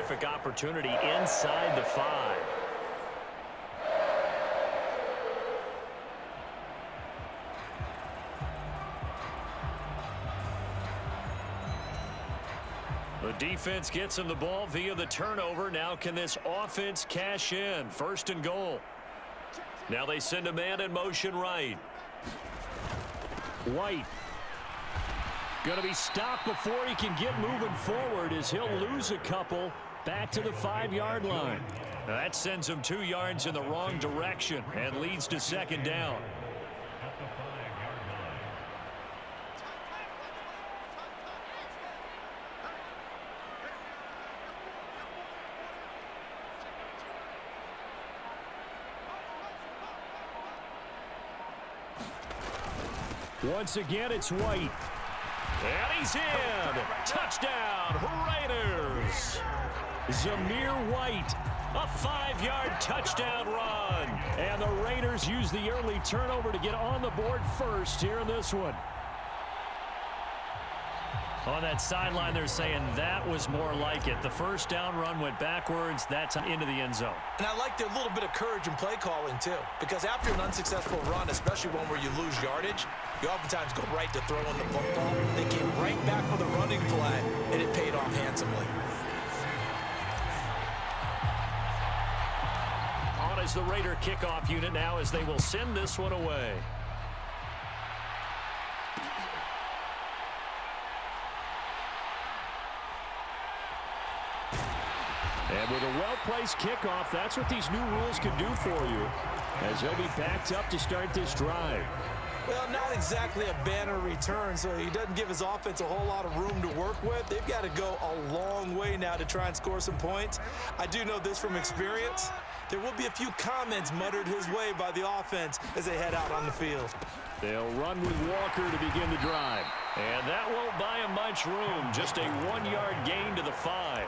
terrific opportunity inside the 5. The defense gets him the ball via the turnover. Now can this offense cash in? First and goal. Now they send a man in motion right. White. Going to be stopped before he can get moving forward as he'll lose a couple back to the 5-yard line. Now that sends him 2 yards in the wrong direction and leads to second down. Once again, it's White. And he's in. Touchdown, Raiders. Zamir White, a 5-yard touchdown run. And the Raiders use the early turnover to get on the board first here in this one. On that sideline, they're saying that was more like it. The first down run went backwards. That's into the end zone. And I like a little bit of courage in play calling, too. Because after an unsuccessful run, especially one where you lose yardage, you oftentimes go right to throwing the football. They came right back with a running play, and it paid off handsomely. On is the Raider kickoff unit now as they will send this one away. And with a well-placed kickoff, that's what these new rules can do for you, as he'll be backed up to start this drive. Well, not exactly a banner return, so he doesn't give his offense a whole lot of room to work with. They've got to go a long way now to try and score some points. I do know this from experience. There will be a few comments muttered his way by the offense as they head out on the field. They'll run with Walker to begin the drive. And that won't buy him much room. Just a 1-yard gain to the 5.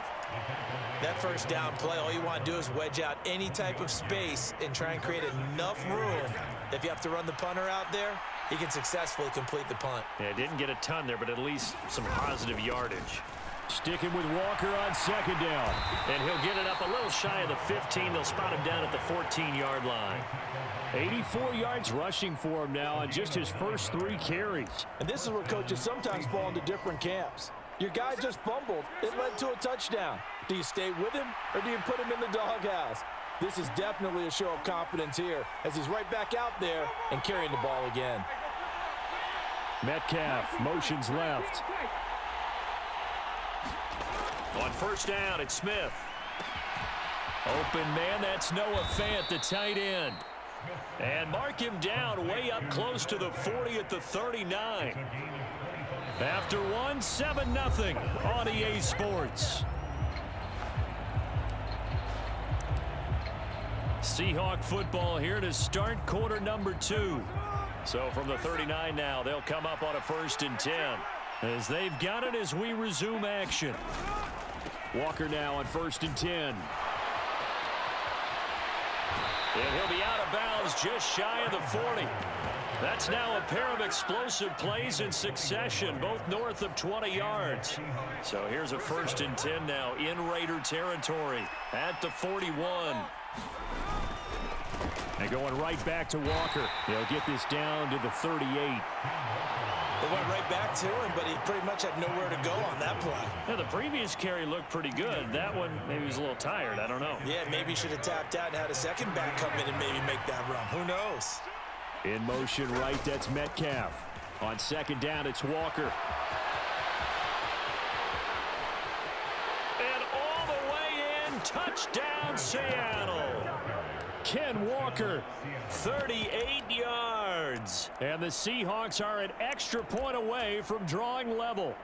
That first down play, all you want to do is wedge out any type of space and try and create enough room. If you have to run the punter out there, he can successfully complete the punt. Yeah, didn't get a ton there, but at least some positive yardage. Sticking with Walker on second down. And he'll get it up a little shy of the 15. They'll spot him down at the 14-yard line. 84 yards rushing for him now on just his first 3 carries. And this is where coaches sometimes fall into different camps. Your guy just fumbled. It led to a touchdown. Do you stay with him or do you put him in the doghouse? This is definitely a show of confidence here as he's right back out there and carrying the ball again. Metcalf motions left. On first down, it's Smith. Open man, that's Noah Fant, the tight end. And mark him down way up close to the 40 at the 39. After one, 7-0 on EA Sports. Seahawk football here to start quarter number 2. So from the 39 now, they'll come up on a 1st and 10. As they've got it as we resume action. Walker now on 1st and 10. And he'll be out of bounds just shy of the 40. That's now a pair of explosive plays in succession, both north of 20 yards. So here's a 1st and 10 now in Raider territory at the 41. And going right back to Walker. They'll get this down to the 38. They went right back to him, but he pretty much had nowhere to go on that play. Yeah, the previous carry looked pretty good. That one, maybe he was a little tired. I don't know. Yeah, maybe he should have tapped out and had a second back come in and maybe make that run. Who knows? In motion right, that's Metcalf. On second down, it's Walker. And all the way in, touchdown Seattle. Ken Walker, 38 yards. And the Seahawks are an extra point away from drawing level.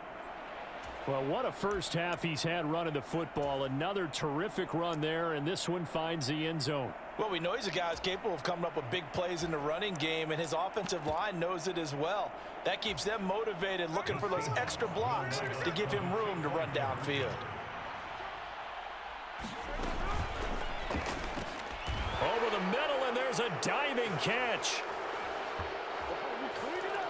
Well, what a first half he's had running the football. Another terrific run there, and this one finds the end zone. Well, we know he's a guy who's capable of coming up with big plays in the running game, and his offensive line knows it as well. That keeps them motivated, looking for those extra blocks to give him room to run downfield. Over the middle, and there's a diving catch.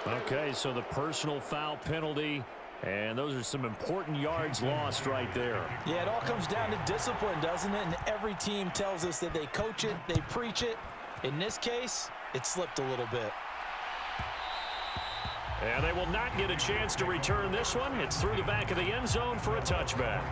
Okay, so the personal foul penalty And those are some important yards lost right there. Yeah, it all comes down to discipline, doesn't it? And every team tells us that they coach it, they preach it. In this case, it slipped a little bit. And they will not get a chance to return this one. It's through the back of the end zone for a touchback.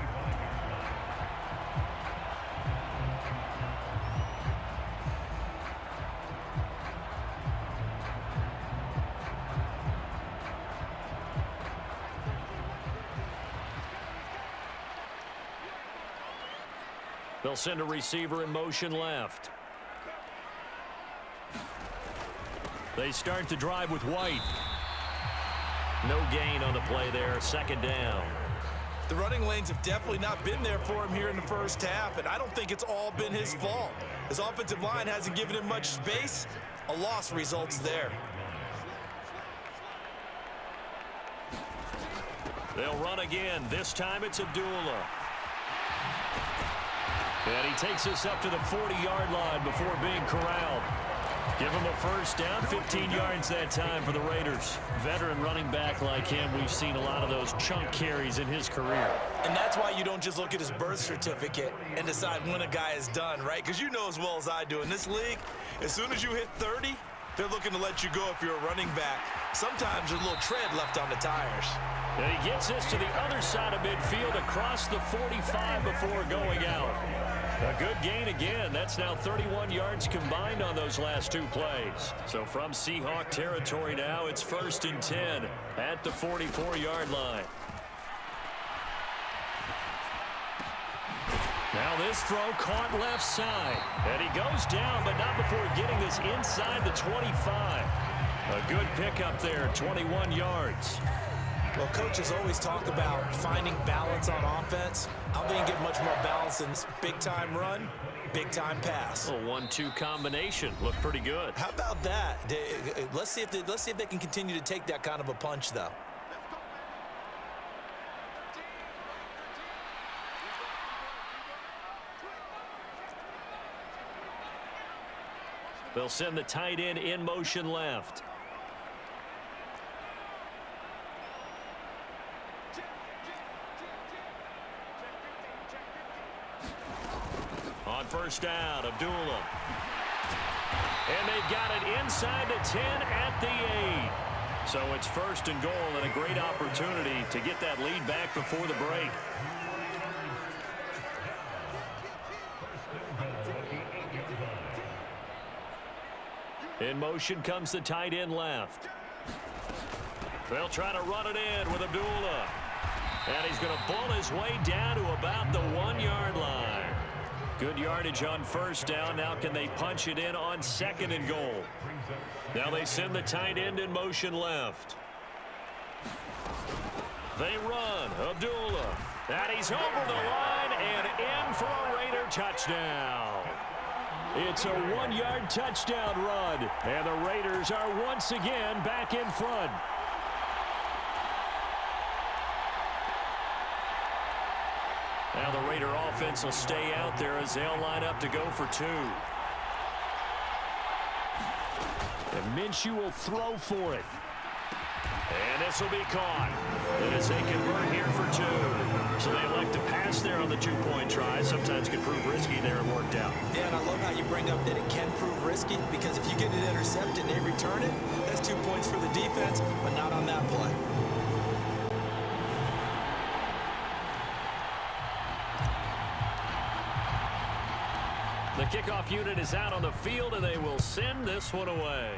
They'll send a receiver in motion left. They start the drive with White. No gain on the play there, second down. The running lanes have definitely not been there for him here in the first half, and I don't think it's all been his fault. His offensive line hasn't given him much space. A loss results there. They'll run again. This time it's Abdullah. And he takes us up to the 40-yard line before being corralled. Give him a first down, 15 yards that time for the Raiders. Veteran running back like him, we've seen a lot of those chunk carries in his career. And that's why you don't just look at his birth certificate and decide when a guy is done, right? Because you know as well as I do, in this league, as soon as you hit 30, they're looking to let you go if you're a running back. Sometimes there's a little tread left on the tires. And he gets us to the other side of midfield across the 45 before going out. A good gain again. That's now 31 yards combined on those last two plays. So from Seahawk territory now, it's 1st and 10 at the 44-yard line. Now this throw caught left side. And he goes down, but not before getting this inside the 25. A good pickup there, 21 yards. Well, coaches always talk about finding balance on offense. I don't think you get much more balance than this big-time run, big-time pass. A 1-2 combination. Looked pretty good. How about that? Let's see if they can continue to take that kind of a punch, though. They'll send the tight end in motion left. On first down, Abdullah. And they've got it inside the 10 at the 8. So it's 1st and goal and a great opportunity to get that lead back before the break. In motion comes the tight end left. They'll try to run it in with Abdullah. And he's going to bull his way down to about the 1-yard line. Good yardage on first down. Now can they punch it in on 2nd and goal? Now they send the tight end in motion left. They run. Abdullah. And he's over the line and in for a Raider touchdown. It's a 1-yard touchdown run. And the Raiders are once again back in front. Now the Raider offense will stay out there as they'll line up to go for 2. And Minshew will throw for it. And this will be caught. And as they convert here for 2. So they elect to pass there on the 2-point try. Sometimes can prove risky there and worked out. Yeah, and I love how you bring up that it can prove risky, because if you get it intercepted and they return it, that's 2 points for the defense, but not on that play. The kickoff unit is out on the field, and they will send this one away.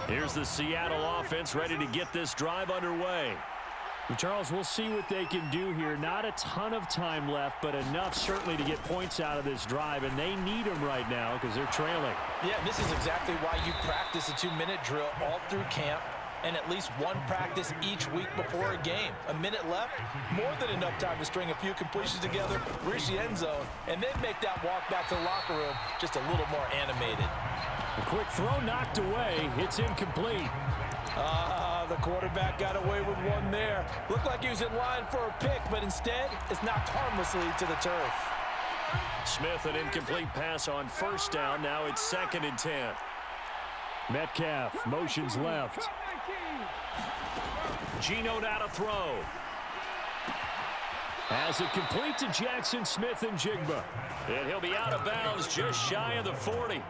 Here's the Seattle offense ready to get this drive underway. Charles, we'll see what they can do here. Not a ton of time left, but enough certainly to get points out of this drive, and they need them right now because they're trailing. Yeah, this is exactly why you practice a 2-minute drill all through camp and at least one practice each week before a game. A minute left, more than enough time to string a few completions together, reach the end zone, and then make that walk back to the locker room just a little more animated. A quick throw knocked away. It's incomplete. The quarterback got away with one there. Looked like he was in line for a pick, but instead, it's knocked harmlessly to the turf. Smith, an incomplete pass on first down. Now it's 2nd and 10. Metcalf motions left. Geno now to throw. Has it complete to Jackson Smith and Jigba. And he'll be out of bounds just shy of the 40.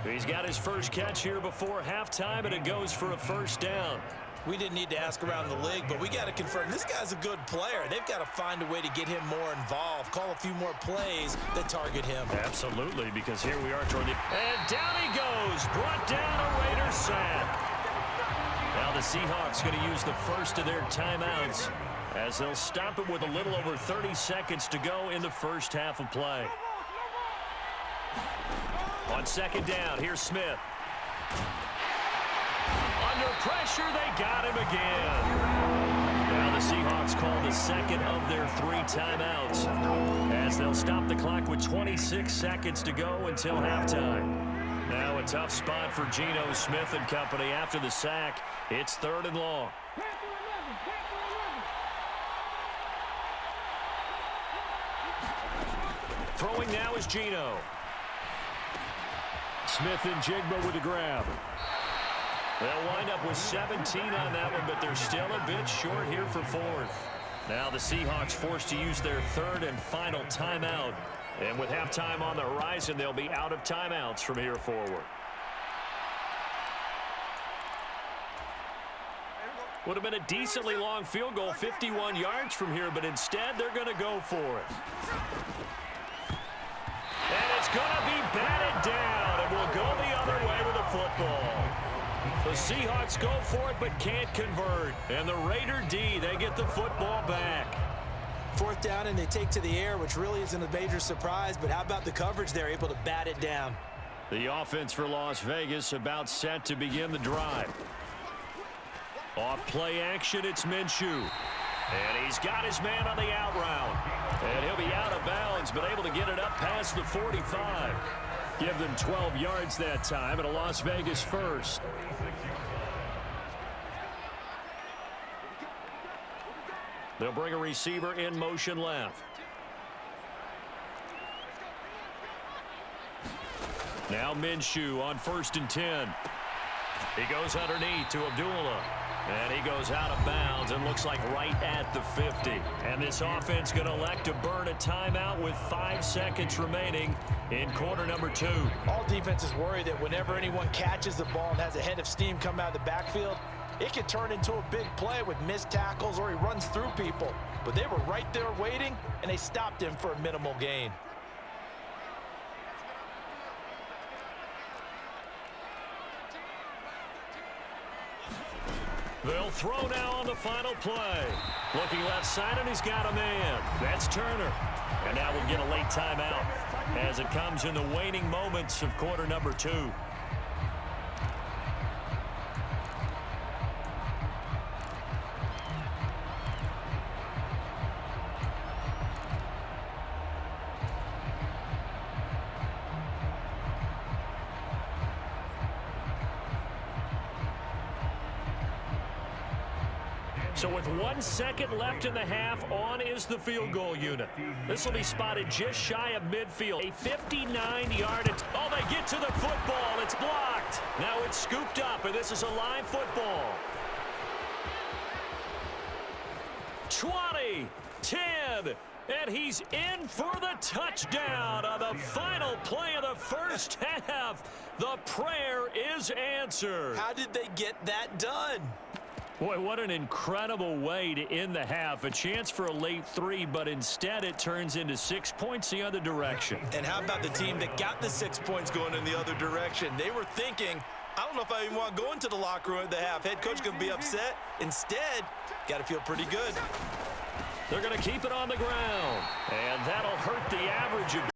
He's got his first catch here before halftime, and it goes for a first down. We didn't need to ask around the league, but we got to confirm this guy's a good player. They've got to find a way to get him more involved, call a few more plays that target him. Absolutely, because here we are toward the... And down he goes, brought down a Raider sack. Now the Seahawks going to use the first of their timeouts as they'll stop it with a little over 30 seconds to go in the first half of play. On 2nd down, here's Smith. Under pressure, they got him again. Now the Seahawks call the second of their 3 timeouts as they'll stop the clock with 26 seconds to go until halftime. Now a tough spot for Geno Smith and company after the sack. It's 3rd and long. Throwing now is Geno. Smith and Jigba with the grab. They'll wind up with 17 on that one, but they're still a bit short here for 4th. Now the Seahawks forced to use their 3rd and final timeout. And with halftime on the horizon, they'll be out of timeouts from here forward. Would have been a decently long field goal, 51 yards from here, but instead they're going to go for it. And it's going to be batted down, and we'll go the other way with the football. The Seahawks go for it, but can't convert. And the Raider D, they get the football back. 4th down, and they take to the air, which really isn't a major surprise, but how about the coverage there, able to bat it down? The offense for Las Vegas about set to begin the drive. Off play action, it's Minshew. And he's got his man on the out route. And he'll be out of bounds, but able to get it up past the 45. Give them 12 yards that time, and a Las Vegas first. They'll bring a receiver in motion left. Now Minshew on 1st and 10. He goes underneath to Abdullah. And he goes out of bounds and looks like right at the 50. And this offense going to elect to burn a timeout with 5 seconds remaining in quarter number 2. All defenses worry that whenever anyone catches the ball and has a head of steam come out of the backfield, it can turn into a big play with missed tackles or he runs through people. But they were right there waiting, and they stopped him for a minimal gain. They'll throw now on the final play. Looking left side, and he's got a man. That's Turner. And now we'll get a late timeout as it comes in the waning moments of quarter number 2. So with 1 second left in the half, on is the field goal unit. This will be spotted just shy of midfield. A 59-yard. Oh, they get to the football. It's blocked. Now it's scooped up, and this is a live football. 20, 10, and he's in for the touchdown on the final play of the first half. The prayer is answered. How did they get that done? Boy, what an incredible way to end the half. A chance for a late 3, but instead it turns into 6 points the other direction. And how about the team that got the 6 points going in the other direction? They were thinking, I don't know if I even want to go into the locker room at the half. Head coach going to be upset. Instead, got to feel pretty good. They're going to keep it on the ground, and that'll hurt the average.